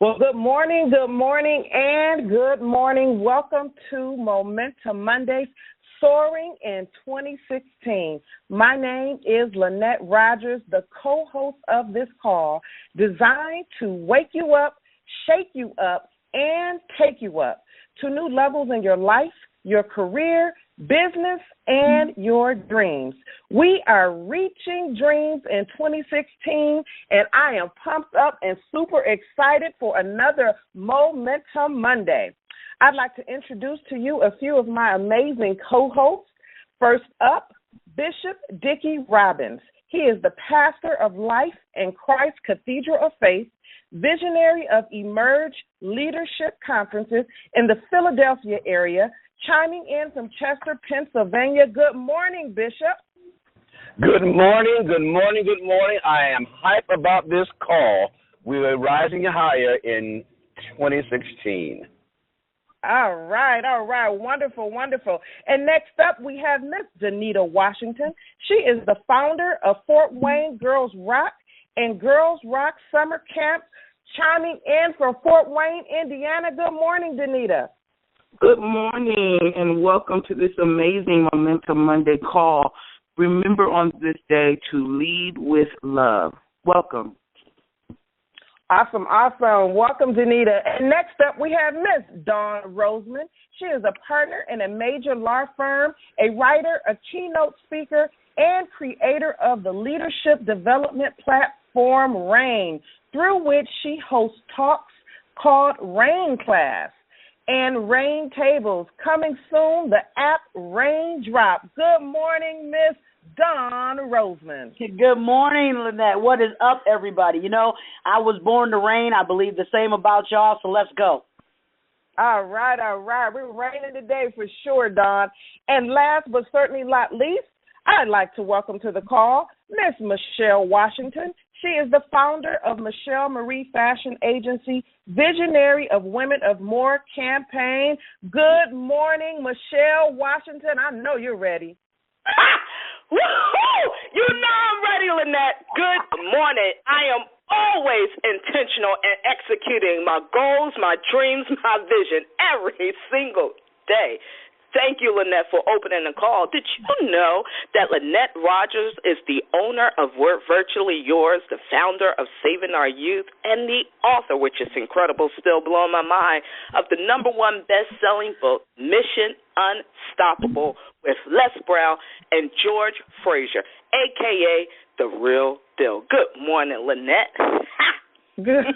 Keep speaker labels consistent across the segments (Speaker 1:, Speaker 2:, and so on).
Speaker 1: Well, good morning, and good morning. Welcome to Momentum Mondays, Soaring in 2016. My name is Lynette Rogers, the co-host of this call, designed to wake you up, shake you up, and take you up to new levels in your life, your career, business, and your dreams. We are reaching dreams in 2016, and I am pumped up and super excited for another Momentum Monday. I'd like to introduce to you a few of my amazing co-hosts. First up, Bishop Dickie Robbins. He is the pastor of Life in Christ Cathedral of Faith, visionary of Emerge Leadership Conferences in the Philadelphia area, chiming in from Chester, Pennsylvania. Good morning, Bishop.
Speaker 2: Good morning, good morning, good morning. I am hyped about this call. We are rising higher in 2016.
Speaker 1: All right. Wonderful. And next up, we have Miss Danita Washington. She is the founder of Fort Wayne Girls Rock and Girls Rock Summer Camp, chiming in from Fort Wayne, Indiana. Good morning, Danita.
Speaker 3: Good morning, and welcome to this amazing Momentum Monday call. Remember on this day to lead with love. Welcome.
Speaker 1: Awesome. Welcome, Danita. And next up, we have Miss Dawn Roseman. She is a partner in a major law firm, a writer, a keynote speaker, and creator of the leadership development platform RAIN, through which she hosts talks called RAIN Class and RAIN Tables. Coming soon, the app RAIN Drop. Good morning, Miss Dawn Roseman.
Speaker 4: Good morning, Lynette. What is up, everybody? You know, I was born to reign. I believe the same about y'all, so let's go.
Speaker 1: All right. We're raining today for sure, Dawn. And last but certainly not least, I'd like to welcome to the call Miss Michelle Washington. She is the founder of Michelle Marie Fashion Agency, visionary of Women of More campaign. Good morning, Michelle Washington. I know you're ready.
Speaker 5: Woo-hoo! You know I'm ready, Lynette. Good morning. I am always intentional in executing my goals, my dreams, my vision every single day. Thank you, Lynette, for opening the call. Did you know that Lynette Rogers is the owner of We're Virtually Yours, the founder of Saving Our Youth, and the author, which is incredible, still blowing my mind, of the #1 best-selling book, Mission Unstoppable, with Les Brown and George Frazier, a.k.a. The Real Deal. Good morning, Lynette.
Speaker 1: Good.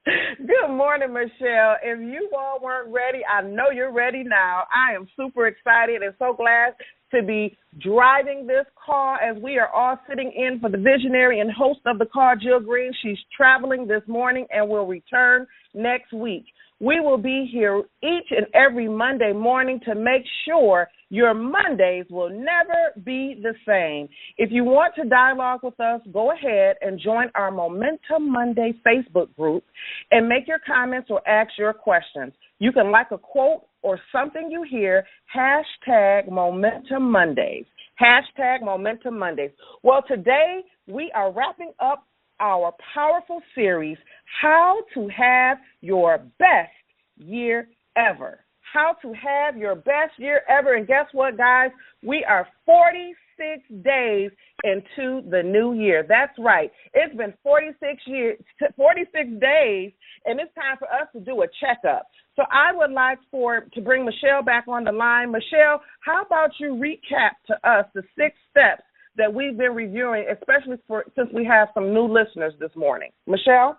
Speaker 1: Good morning, Michelle. If you all weren't ready, I know you're ready now. I am super excited and so glad to be driving this call as we are all sitting in for the visionary and host of the call, Jill Green. She's traveling this morning and will return next week. We will be here each and every Monday morning to make sure your Mondays will never be the same. If you want to dialogue with us, go ahead and join our Momentum Monday Facebook group and make your comments or ask your questions. You can like a quote or something you hear, hashtag Momentum Mondays, hashtag Momentum Mondays. Well, today we are wrapping up our powerful series, How to Have Your Best Year Ever. How to have your best year ever. And guess what, guys? We are 46 days into the new year. That's right. It's been 46 days, and it's time for us to do a checkup. So I would like to bring Michelle back on the line. Michelle, how about you recap to us the 6 steps that we've been reviewing, especially since we have some new listeners this morning. Michelle?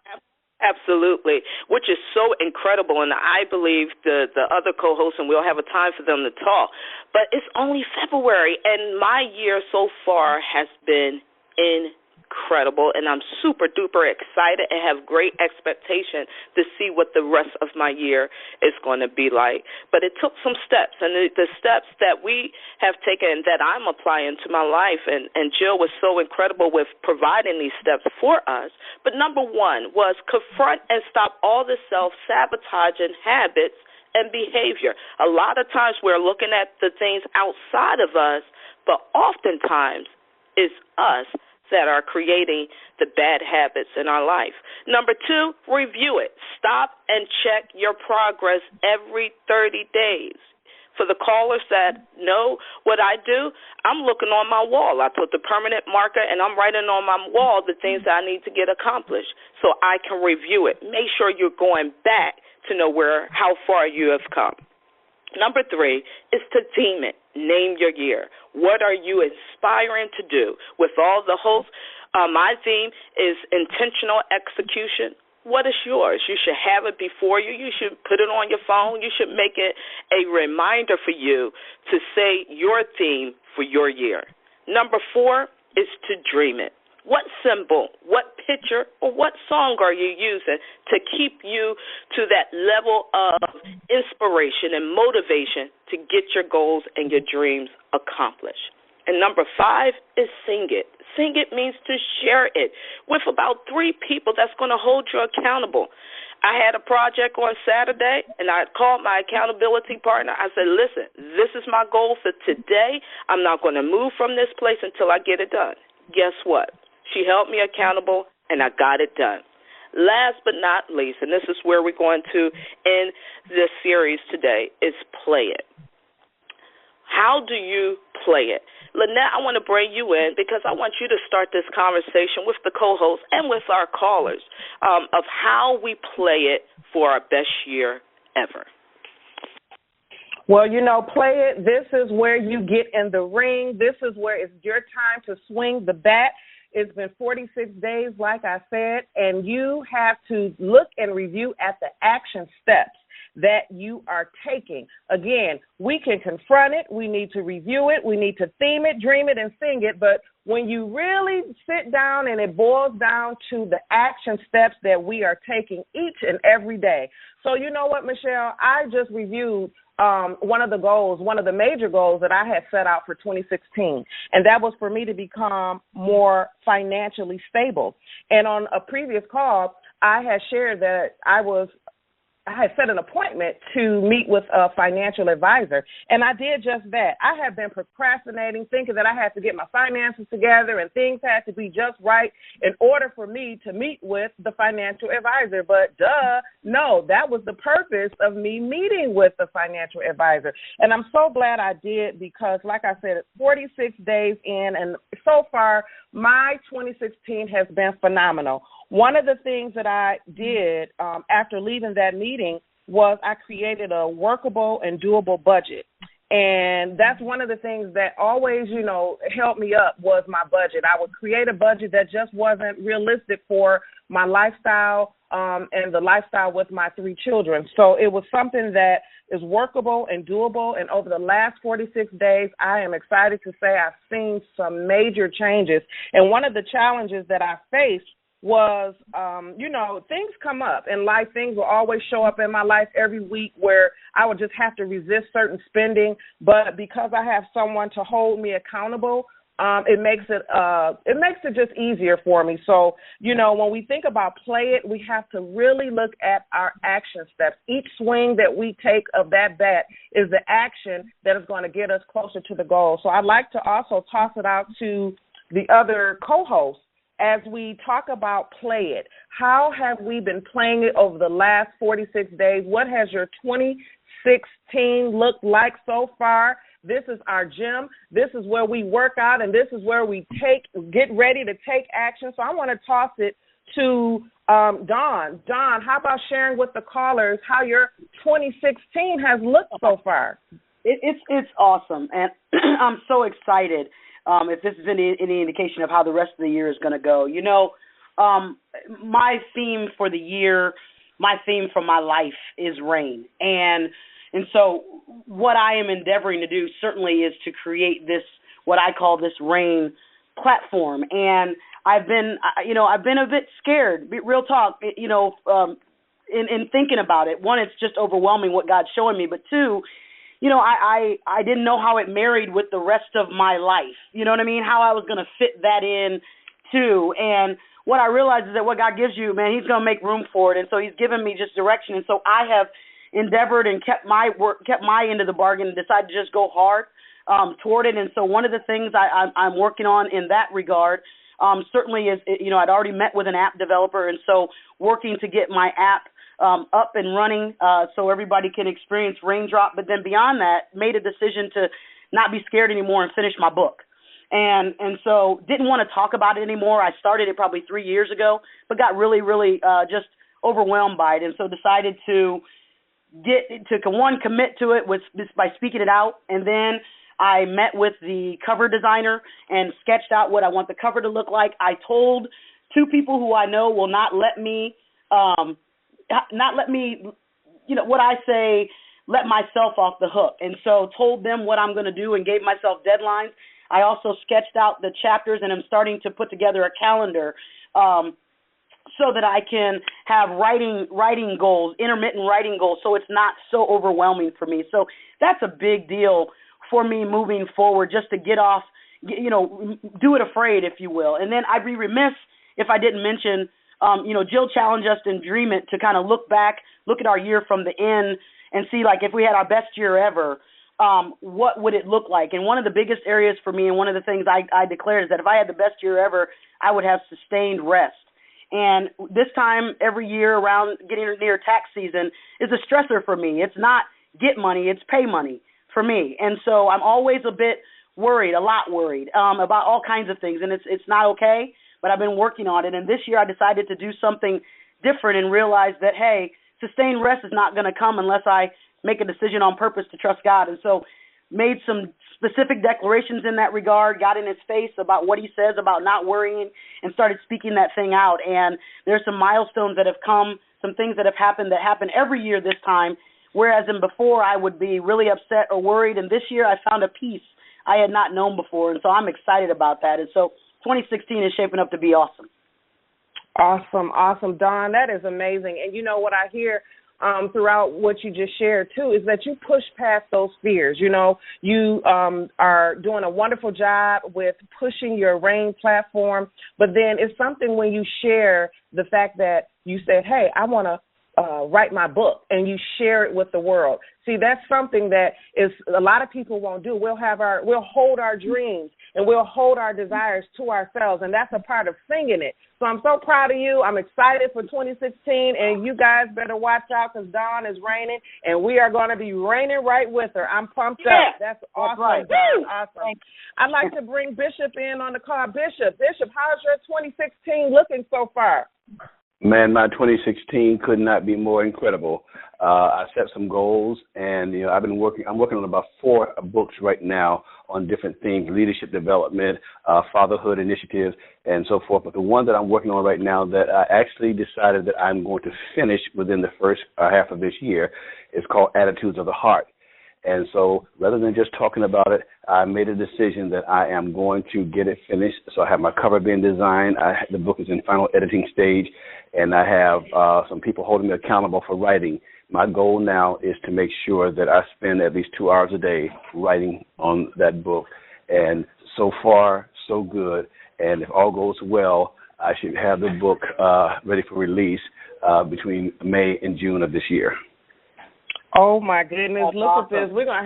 Speaker 5: Absolutely, which is so incredible, and I believe the other co-hosts, and we'll have a time for them to talk, but it's only February, and my year so far has been incredible, and I'm super-duper excited and have great expectation to see what the rest of my year is going to be like. But it took some steps, and the steps that we have taken that I'm applying to my life, and Jill was so incredible with providing these steps for us. But number 1 was confront and stop all the self-sabotaging habits and behavior. A lot of times we're looking at the things outside of us, but oftentimes it's us that are creating the bad habits in our life. Number 2, review it. Stop and check your progress every 30 days. For the callers that know what I do, I'm looking on my wall. I put the permanent marker, and I'm writing on my wall the things that I need to get accomplished so I can review it. Make sure you're going back to know how far you have come. Number 3 is to theme it. Name your year. What are you inspiring to do? With all the hosts, my theme is intentional execution. What is yours? You should have it before you. You should put it on your phone. You should make it a reminder for you to say your theme for your year. Number 4 is to dream it. What symbol, what picture, or what song are you using to keep you to that level of inspiration and motivation to get your goals and your dreams accomplished? And number 5 is sing it. Sing it means to share it with about 3 people that's going to hold you accountable. I had a project on Saturday, and I called my accountability partner. I said, listen, this is my goal for today. I'm not going to move from this place until I get it done. Guess what? She held me accountable, and I got it done. Last but not least, and this is where we're going to end this series today, is play it. How do you play it? Lynette, I want to bring you in because I want you to start this conversation with the co-host and with our callers of how we play it for our best year ever.
Speaker 1: Well, play it. This is where you get in the ring. This is where it's your time to swing the bat. It's been 46 days, like I said, and you have to look and review at the action steps that you are taking. Again, we can confront it. We need to review it. We need to theme it, dream it, and sing it. But when you really sit down and it boils down to the action steps that we are taking each and every day. So you know what, Michelle? I just reviewed one of the major goals that I had set out for 2016, and that was for me to become more financially stable. And on a previous call, I had shared that I had set an appointment to meet with a financial advisor, and I did just that. I had been procrastinating, thinking that I had to get my finances together and things had to be just right in order for me to meet with the financial advisor. But no, that was the purpose of me meeting with the financial advisor. And I'm so glad I did because, like I said, 46 days in, and so far, my 2016 has been phenomenal. One of the things that I did after leaving that meeting was I created a workable and doable budget. And that's one of the things that always, helped me up was my budget. I would create a budget that just wasn't realistic for my lifestyle and the lifestyle with my 3 children. So it was something that is workable and doable. And over the last 46 days, I am excited to say I've seen some major changes. And one of the challenges that I faced was, things come up in life. Things will always show up in my life every week where I would just have to resist certain spending. But because I have someone to hold me accountable, it makes it just easier for me. So, when we think about play it, we have to really look at our action steps. Each swing that we take of that bat is the action that is going to get us closer to the goal. So I'd like to also toss it out to the other co-hosts. As we talk about play it, how have we been playing it over the last 46 days? What has your 2016 looked like so far? This is our gym. This is where we work out, and this is where we get ready to take action. So I want to toss it to Dawn. Dawn, how about sharing with the callers how your 2016 has looked so far?
Speaker 4: It's awesome, and I'm so excited. If this is any indication of how the rest of the year is going to go. My theme for the year, my theme for my life is rain. And so what I am endeavoring to do certainly is to create this, what I call this rain platform. And I've been a bit scared, real talk, in thinking about it. One, it's just overwhelming what God's showing me. But two, I didn't know how it married with the rest of my life. You know what I mean? How I was going to fit that in too. And what I realized is that what God gives you, man, He's going to make room for it. And so He's given me just direction. And so I have endeavored and kept my end of the bargain and decided to just go hard toward it. And so one of the things I'm working on in that regard certainly is, I'd already met with an app developer, and so working to get my app up and running so everybody can experience Raindrop. But then beyond that, made a decision to not be scared anymore and finish my book. And so didn't want to talk about it anymore. I started it probably 3 years ago, but got really, really just overwhelmed by it. And so decided to commit to it by speaking it out. And then I met with the cover designer and sketched out what I want the cover to look like. I told 2 people who I know will not let me, let myself off the hook. And so told them what I'm going to do and gave myself deadlines. I also sketched out the chapters, and I'm starting to put together a calendar so that I can have writing goals, intermittent writing goals, so it's not so overwhelming for me. So that's a big deal for me moving forward, just to get off, do it afraid, if you will. And then I'd be remiss if I didn't mention, Jill challenged us in Dream It to kind of look at our year from the end and see, like, if we had our best year ever, what would it look like? And one of the biggest areas for me, and one of the things I declared, is that if I had the best year ever, I would have sustained rest. And this time every year around getting near tax season is a stressor for me. It's not get money, it's pay money for me. And so I'm always a lot worried about all kinds of things. And it's not okay, but I've been working on it. And this year I decided to do something different and realize that, hey, sustained rest is not going to come unless I make a decision on purpose to trust God. And so made some specific declarations in that regard, got in his face about what he says about not worrying, and started speaking that thing out. And there's some milestones that have come, some things that have happened that happen every year this time, whereas in before I would be really upset or worried. And this year I found a peace I had not known before. And so I'm excited about that. And so 2016 is shaping up to be awesome.
Speaker 1: Awesome, Dawn. That is amazing. And you know what I hear throughout what you just shared, too, is that you push past those fears. You are doing a wonderful job with pushing your RAIN platform, but then it's something when you share the fact that you said, hey, I want to write my book, and you share it with the world. See, that's something that is a lot of people won't do. We'll hold our dreams and we'll hold our desires to ourselves, and that's a part of singing it. So I'm so proud of you. I'm excited for 2016, and you guys better watch out because Dawn is reigning, and we are going to be reigning right with her. I'm pumped up. That's awesome.
Speaker 4: Right.
Speaker 1: Dawn. Awesome. I'd like to bring Bishop in on the call. Bishop, how's your 2016 looking so far?
Speaker 2: Man, my 2016 could not be more incredible. I set some goals, and I'm working on about 4 books right now on different themes: leadership development, fatherhood initiatives, and so forth. But the one that I'm working on right now that I actually decided that I'm going to finish within the first half of this year is called Attitudes of the Heart. And so rather than just talking about it, I made a decision that I am going to get it finished. So I have my cover being designed. The book is in final editing stage, and I have some people holding me accountable for writing. My goal now is to make sure that I spend at least 2 hours a day writing on that book. And so far, so good. And if all goes well, I should have the book ready for release between May and June of this year.
Speaker 1: Oh my goodness! That's awesome. At this. We're gonna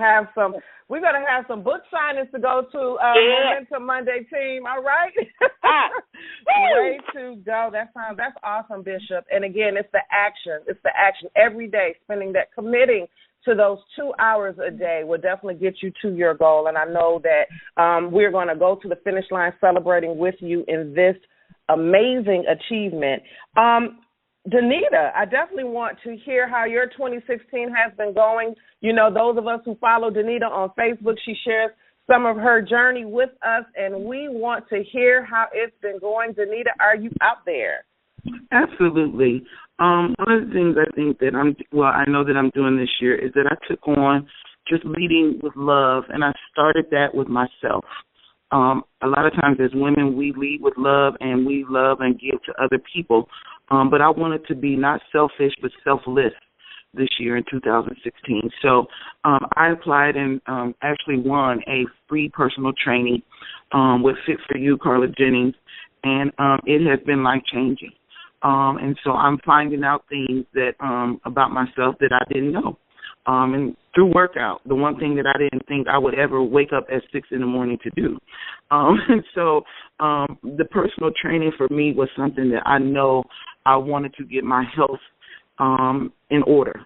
Speaker 1: have some book signings to go to. Momentum Monday team. All right. Way to go. That's awesome, Bishop. And again, it's the action. It's the action every day. Committing to those 2 hours a day will definitely get you to your goal. And I know that we're going to go to the finish line celebrating with you in this amazing achievement. Danita, I definitely want to hear how your 2016 has been going. Those of us who follow Danita on Facebook, she shares some of her journey with us, and we want to hear how it's been going. Danita, are you out there?
Speaker 3: Absolutely. One of the things I think that I know that I'm doing this year is that I took on just leading with love, and I started that with myself. A lot of times as women, we lead with love, and we love and give to other people. But I wanted to be not selfish but selfless this year in 2016. So I applied and actually won a free personal training with Fit for You, Carla Jennings, and it has been life-changing. And so I'm finding out things that about myself that I didn't know. And through workout, the one thing that I didn't think I would ever wake up at 6 in the morning to do. And so the personal training for me was something that I know I wanted to get my health in order.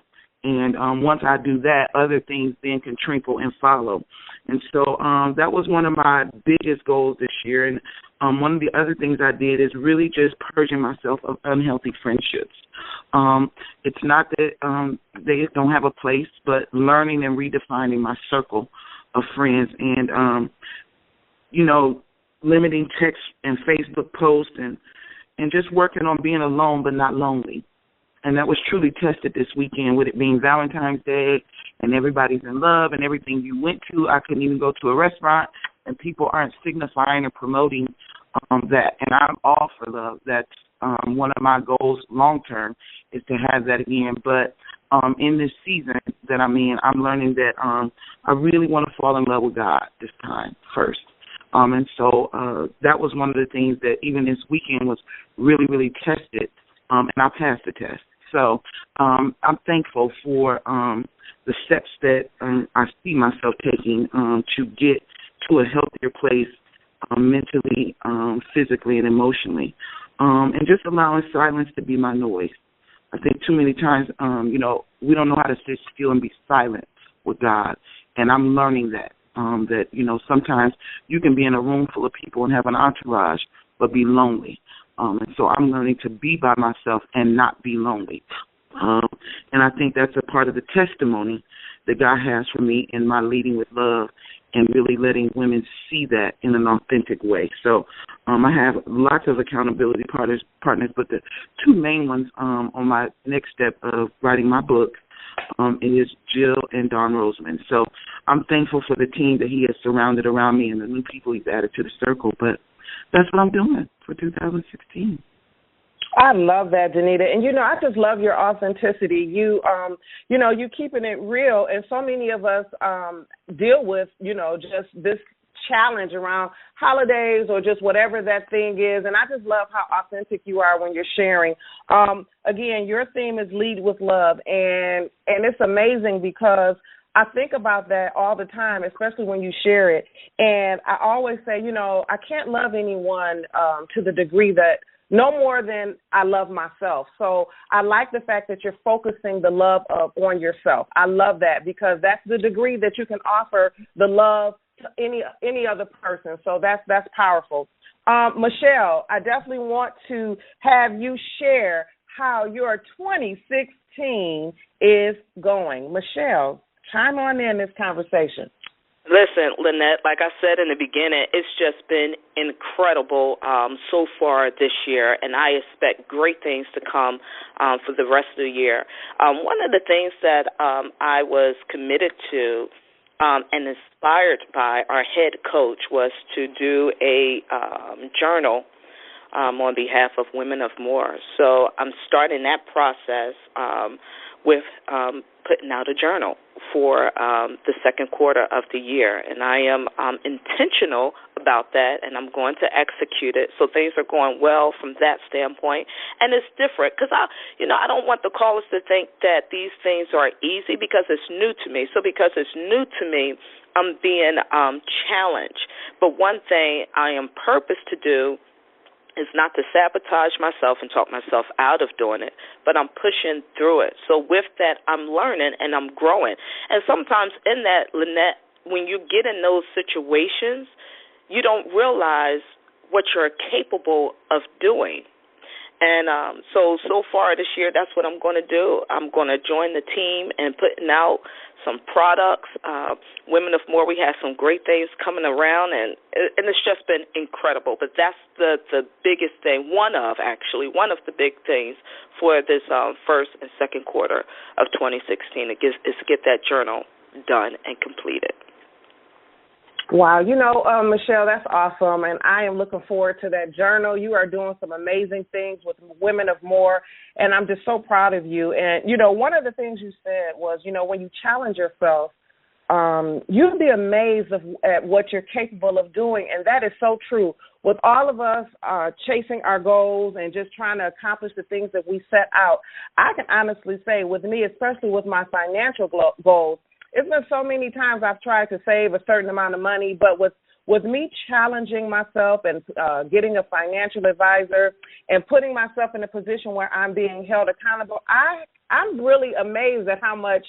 Speaker 3: And once I do that, other things then can trickle and follow. And so that was one of my biggest goals this year. And one of the other things I did is really just purging myself of unhealthy friendships. It's not that they don't have a place, but learning and redefining my circle of friends and, limiting text and Facebook posts and just working on being alone but not lonely. And that was truly tested this weekend with it being Valentine's Day and everybody's in love and everything you went to. I couldn't even go to a restaurant and people aren't signifying or promoting that. And I'm all for love. That's one of my goals long term is to have that again. But in this season that I'm in, I'm learning that I really want to fall in love with God this time first. And so that was one of the things that even this weekend was really, really tested, and I passed the test. So I'm thankful for the steps that I see myself taking to get to a healthier place mentally, physically, and emotionally, and just allowing silence to be my noise. I think too many times, we don't know how to sit still and be silent with God, and I'm learning that sometimes you can be in a room full of people and have an entourage but be lonely. And so I'm learning to be by myself and not be lonely. And I think that's a part of the testimony that God has for me in my leading with love and really letting women see that in an authentic way. So I have lots of accountability partners, but the two main ones on my next step of writing my book is Jill and Don Roseman. So I'm thankful for the team that he has surrounded around me and the new people he's added to the circle. But that's what I'm doing for 2016.
Speaker 1: I love that, Danita. And, I just love your authenticity. You keeping it real. And so many of us deal with, just this challenge around holidays or just whatever that thing is. And I just love how authentic you are when you're sharing. Again, your theme is Lead with Love. And it's amazing because I think about that all the time, especially when you share it. And I always say, I can't love anyone to the degree that no more than I love myself. So I like the fact that you're focusing the love on yourself. I love that because that's the degree that you can offer the love to any other person. So that's powerful. Michelle, I definitely want to have you share how your 2016 is going. Michelle, chime on in this conversation.
Speaker 5: Listen, Lynette, like I said in the beginning, it's just been incredible so far this year, and I expect great things to come for the rest of the year. One of the things that I was committed to and inspired by our head coach was to do a journal on behalf of Women of More. So I'm starting that process with putting out a journal for the second quarter of the year. And I am intentional about that, and I'm going to execute it. So things are going well from that standpoint. And it's different because, I don't want the callers to think that these things are easy because it's new to me. So because it's new to me, I'm being challenged. But one thing I am purposed to do is not to sabotage myself and talk myself out of doing it, but I'm pushing through it. So with that, I'm learning and I'm growing. And sometimes in that, Lynette, when you get in those situations, you don't realize what you're capable of doing. And so far this year, that's what I'm going to do. I'm going to join the team and putting out some products. Women of More, we have some great things coming around, and it's just been incredible. But that's the biggest thing, one of the big things for this first and second quarter of 2016 is to get that journal done and completed.
Speaker 1: Wow, Michelle, that's awesome, and I am looking forward to that journal. You are doing some amazing things with Women of More, and I'm just so proud of you. And, one of the things you said was, when you challenge yourself, you'll be amazed at what you're capable of doing, and that is so true. With all of us chasing our goals and just trying to accomplish the things that we set out, I can honestly say with me, especially with my financial goals, it's been so many times I've tried to save a certain amount of money, but with with me challenging myself and getting a financial advisor and putting myself in a position where I'm being held accountable, I'm really amazed at how much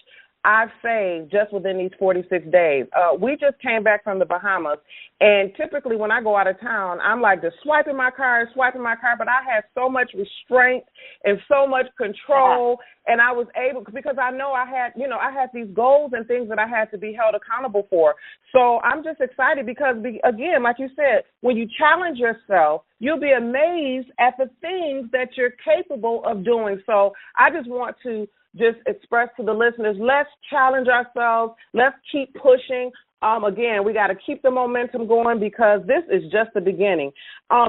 Speaker 1: I've saved just within these 46 days. We just came back from the Bahamas, and typically when I go out of town, I'm like just swiping my card, but I had so much restraint and so much control, and I was able, because I know I had these goals and things that I had to be held accountable for. So I'm just excited because, again, like you said, when you challenge yourself, you'll be amazed at the things that you're capable of doing. So I just want to just express to the listeners, let's challenge ourselves. Let's keep pushing. Again, we got to keep the momentum going because this is just the beginning.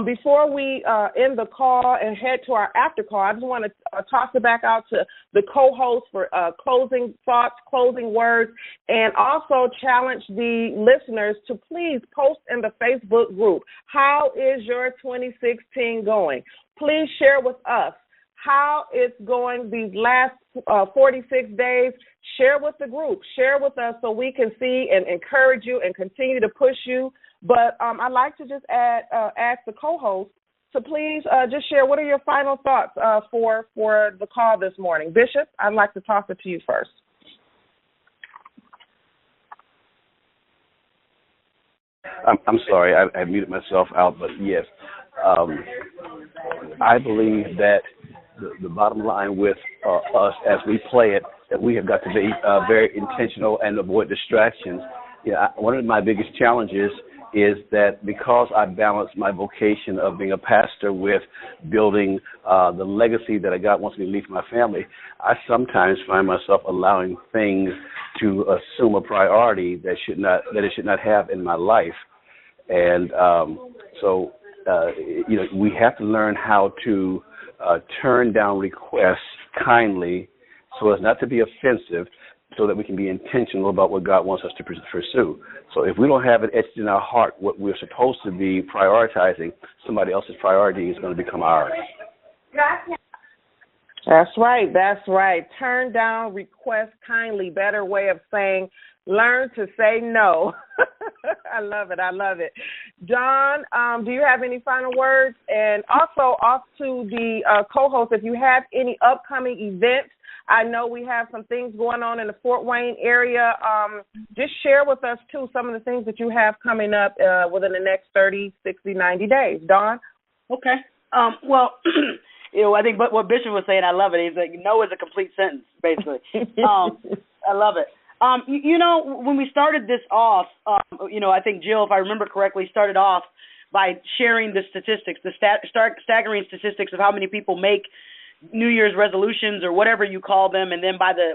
Speaker 1: Before we end the call and head to our after call, I just want to toss it back out to the co-host for closing thoughts, closing words, and also challenge the listeners to please post in the Facebook group. How is your 2016 going? Please share with us how it's going these last 46 days. Share with the group. Share with us so we can see and encourage you and continue to push you. But I'd like to just ask the co-host to please just share what are your final thoughts for the call this morning. Bishop, I'd like to toss it to you first.
Speaker 2: I'm sorry, I muted myself out, but yes. I believe that the bottom line with us as we play it, that we have got to be very intentional and avoid distractions. One of my biggest challenges is that because I balance my vocation of being a pastor with building the legacy that God wants me to leave for my family, I sometimes find myself allowing things to assume a priority that it should not have in my life. And so we have to learn how to turn down requests kindly so as not to be offensive, so that we can be intentional about what God wants us to pursue. So if we don't have it etched in our heart what we're supposed to be prioritizing, somebody else's priority is going to become ours.
Speaker 1: That's right. Turn down requests kindly, better way of saying learn to say no. I love it. John, do you have any final words? And also off to the co-host, if you have any upcoming events, I know we have some things going on in the Fort Wayne area. Just share with us, too, some of the things that you have coming up within the next 30, 60, 90 days. Dawn?
Speaker 4: Okay. Well, I think what Bishop was saying, I love it. He's like, no is a complete sentence, basically. I love it. When we started this off, I think Jill, if I remember correctly, started off by sharing the statistics, the staggering statistics of how many people make New Year's resolutions or whatever you call them, and then by the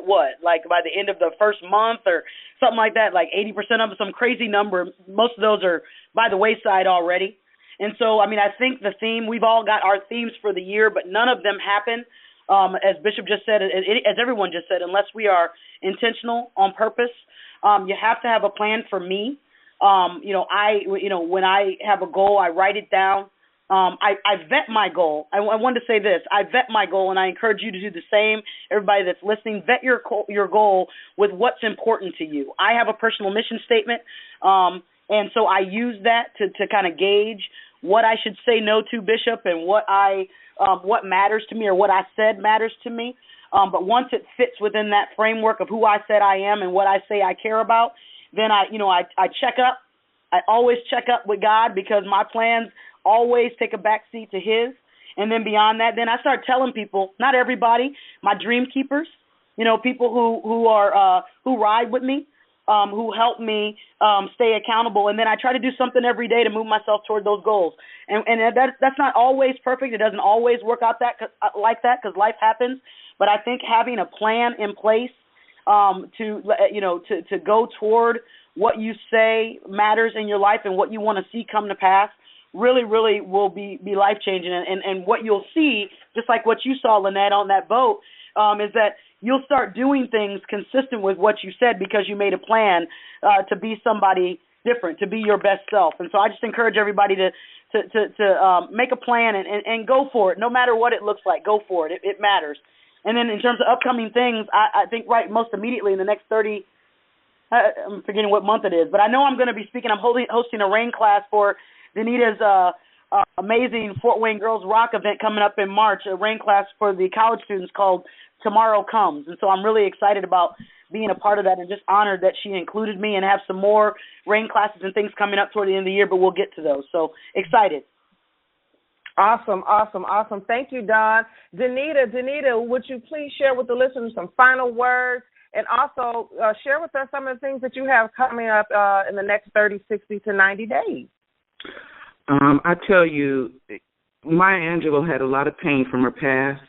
Speaker 4: end of the first month or something like that, like 80% of them, some crazy number, most of those are by the wayside already. And so, I think the theme, we've all got our themes for the year, but none of them happen, as Bishop just said, as everyone just said, unless we are intentional on purpose. You have to have a plan. For me. When I have a goal, I write it down. I vet my goal. I wanted to say this. I vet my goal, and I encourage you to do the same. Everybody that's listening, vet your goal with what's important to you. I have a personal mission statement, and so I use that to kind of gauge what I should say no to, Bishop, and what matters to me or what I said matters to me. But once it fits within that framework of who I said I am and what I say I care about, then I check up. I always check up with God because my plans always take a back seat to His. And then beyond that, then I start telling people, not everybody, my dream keepers, people who ride with me, who help me stay accountable. And then I try to do something every day to move myself toward those goals. And that's not always perfect. It doesn't always work out like that because life happens. But I think having a plan in place to go toward what you say matters in your life and what you want to see come to pass really, really will be life-changing. And what you'll see, just like what you saw, Lynette, on that boat, is that you'll start doing things consistent with what you said because you made a plan to be somebody different, to be your best self. And so I just encourage everybody to make a plan and go for it. No matter what it looks like, go for it. It matters. And then in terms of upcoming things, I think most immediately in the next 30 I'm forgetting what month it is, but I know I'm going to be speaking. I'm hosting a rain class for Danita's amazing Fort Wayne Girls Rock event coming up in March, a rain class for the college students called Tomorrow Comes. And so I'm really excited about being a part of that and just honored that she included me, and have some more rain classes and things coming up toward the end of the year, but we'll get to those. So excited.
Speaker 1: Awesome. Thank you, Dawn. Danita, would you please share with the listeners some final words, and also share with us some of the things that you have coming up in the next 30, 60 to 90 days?
Speaker 3: I tell you, Maya Angelou had a lot of pain from her past,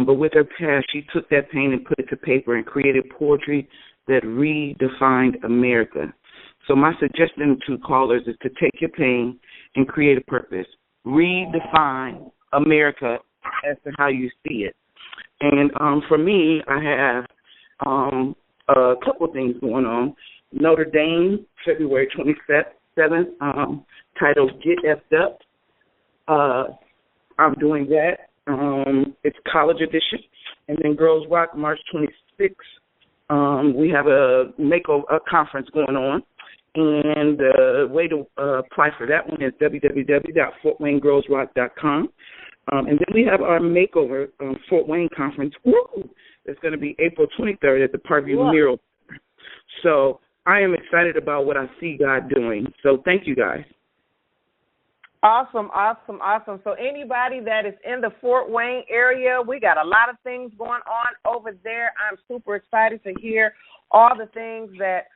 Speaker 3: but with her past, she took that pain and put it to paper and created poetry that redefined America. So my suggestion to callers is to take your pain and create a purpose. Redefine America as to how you see it. And for me, I have a couple things going on. Notre Dame, February 27th, titled Get F'd Up. I'm doing that. It's college edition. And then Girls Rock, March 26th. We have a conference going on. And the way to apply for that one is www.fortwaynegirlsrock.com. And then we have our makeover Fort Wayne conference. Woo! It's going to be April 23rd at the Parkview Mural. So I am excited about what I see God doing. So thank you, guys.
Speaker 1: Awesome. So anybody that is in the Fort Wayne area, we got a lot of things going on over there. I'm super excited to hear all the things that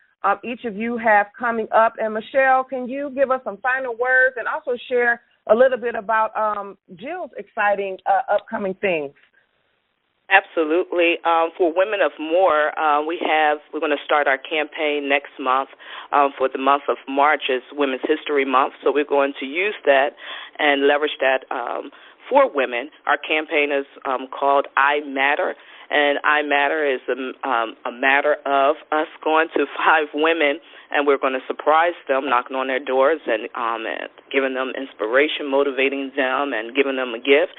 Speaker 1: each of you have coming up. And Michelle, can you give us some final words and also share a little bit about Jill's exciting upcoming things?
Speaker 5: Absolutely. For Women of More, we're going to start our campaign next month. For the month of March is Women's History Month, so we're going to use that and leverage that for women. Our campaign is called I Matter, and I Matter is a matter of us going to 5 women, and we're going to surprise them, knocking on their doors and giving them inspiration, motivating them, and giving them a gift.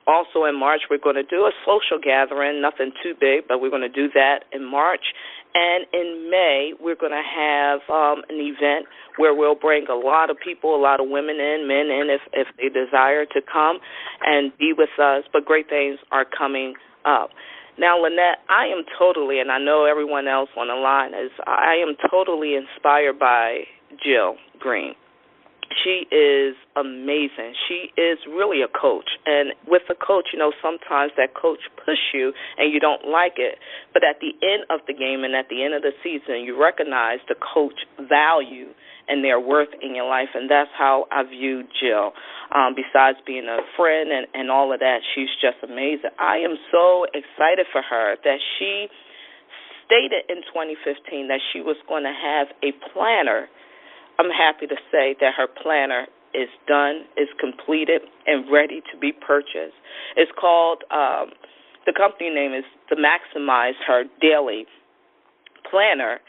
Speaker 5: Also in March, we're going to do a social gathering, nothing too big, but we're going to do that in March. And in May, we're going to have an event where we'll bring a lot of people, a lot of women in, men in, if they desire to come and be with us. But great things are coming up. Now, Lynette, I am totally, and I know everyone else on the line is, I am totally inspired by Jill Green. She is amazing. She is really a coach. And with a coach, sometimes that coach push you and you don't like it. But at the end of the game and at the end of the season, you recognize the coach value and their worth in your life. And that's how I view Jill. Besides being a friend and all of that, she's just amazing. I am so excited for her that she stated in 2015 that she was going to have a planner. I'm happy to say that her planner is done, is completed, and ready to be purchased. It's called, the company name is the Maximize Her Daily Planner.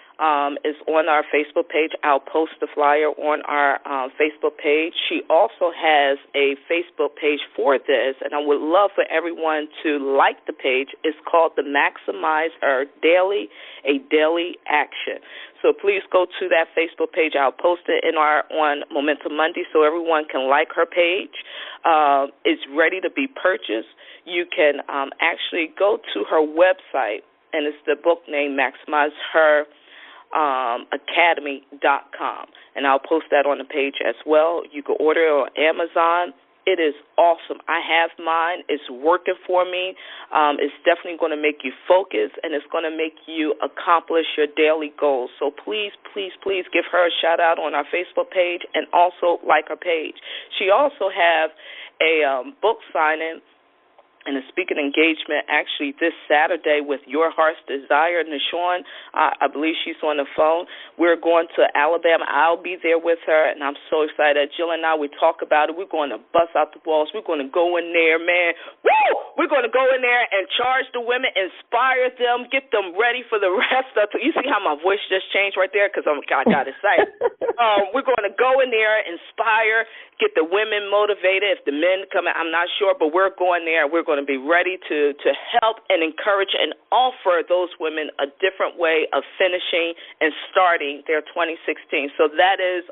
Speaker 5: Is on our Facebook page. I'll post the flyer on our Facebook page. She also has a Facebook page for this, and I would love for everyone to like the page. It's called the Maximize Her Daily, a daily action. So please go to that Facebook page. I'll post it on Momentum Monday so everyone can like her page. It's ready to be purchased. You can actually go to her website, and it's the book name Maximize Her Academy.com, and I'll post that on the page as well. You can order it on Amazon. It is awesome. I have mine. It's working for me. It's definitely going to make you focus, and it's going to make you accomplish your daily goals. So please, please, please give her a shout-out on our Facebook page and also like her page. She also have a book signing and a speaking engagement actually this Saturday with Your Heart's Desire. Nishawn, I believe she's on the phone. We're going to Alabama. I'll be there with her, and I'm so excited. Jill and I, we talk about it. We're going to bust out the walls. We're going to go in there, man. Woo! We're going to go in there and charge the women, inspire them, get them ready for the rest of it. You see how my voice just changed right there? Because I got excited. We're going to go in there, inspire, get the women motivated. If the men come in, I'm not sure, but we're going there. We're going going to be ready to help and encourage and offer those women a different way of finishing and starting their 2016. So that is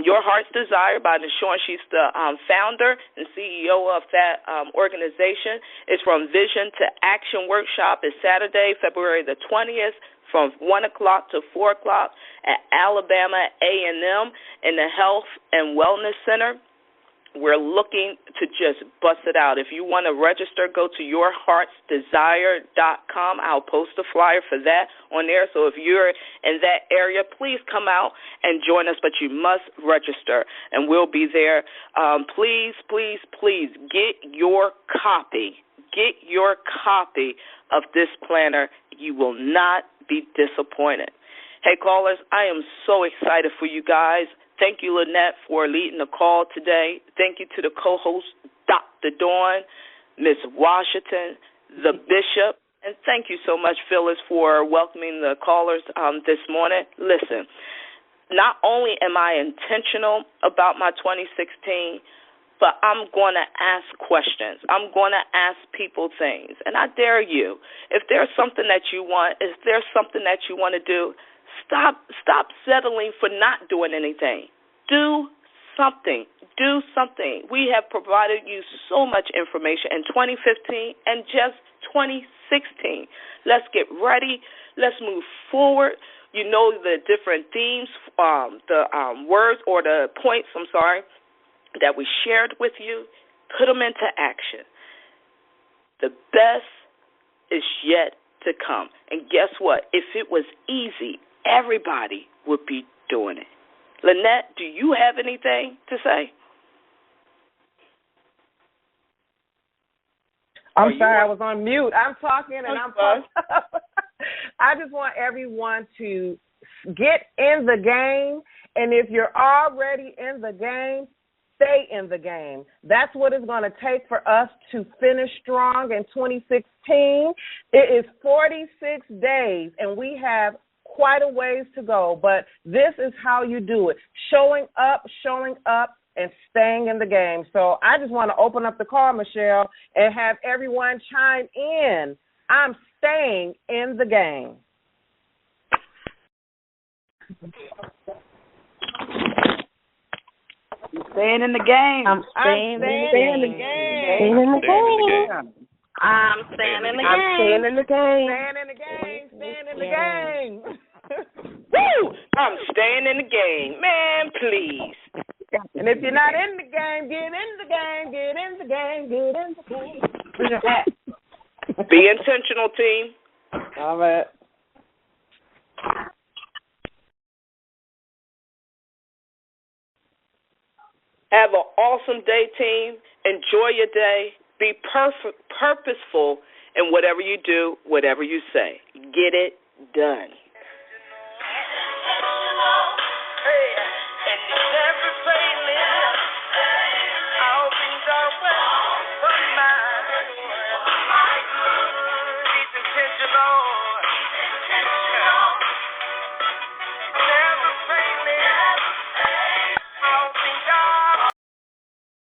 Speaker 5: Your Heart's Desire by Nashawn. She's the founder and CEO of that organization. It's from Vision to Action workshop. It's Saturday, February the 20th, from 1 o'clock to 4 o'clock at Alabama A&M in the Health and Wellness Center. We're looking to just bust it out. If you want to register, go to yourheartsdesire.com. I'll post a flyer for that on there. So if you're in that area, please come out and join us, but you must register, and we'll be there. Please, please, please get your copy. Get your copy of this planner. You will not be disappointed. Hey, callers, I am so excited for you guys. Thank you, Lynette, for leading the call today. Thank you to the co-host, Dr. Dawn, Ms. Washington, the Bishop, and thank you so much, Phyllis, for welcoming the callers this morning. Listen, not only am I intentional about my 2016, but I'm going to ask questions. I'm going to ask people things, and I dare you. If there's something that you want, if there's something that you want to do, Stop settling for not doing anything. Do something. Do something. We have provided you so much information in 2015 and just 2016. Let's get ready. Let's move forward. You know the different themes, the words or the points, that we shared with you. Put them into action. The best is yet to come. And guess what? If it was easy, everybody would be doing it. Lynette, do you have anything to say?
Speaker 1: I'm sorry, I was on mute. I'm talking and I'm talking. I just want everyone to get in the game, and if you're already in the game, stay in the game. That's what it's going to take for us to finish strong in 2016. It is 46 days, and we have quite a ways to go, but this is how you do it. Showing up, and staying in the game. So I just want to open up the call, Michelle, and have everyone chime in. I'm staying in the game.
Speaker 4: I'm staying in the game.
Speaker 1: I'm staying in the game.
Speaker 6: Staying in the game.
Speaker 5: I'm staying in the game.
Speaker 6: I'm staying in the game.
Speaker 1: Staying in the game. Staying in the game.
Speaker 5: Woo! I'm staying in the game. Man, please.
Speaker 1: And if you're not in the game, get in the game. Get in the game. Get in the game. Where's your hat?
Speaker 5: Be intentional, team.
Speaker 1: All right.
Speaker 5: Have an awesome day, team. Enjoy your day. Be purposeful in whatever you do, whatever you say. Get it done.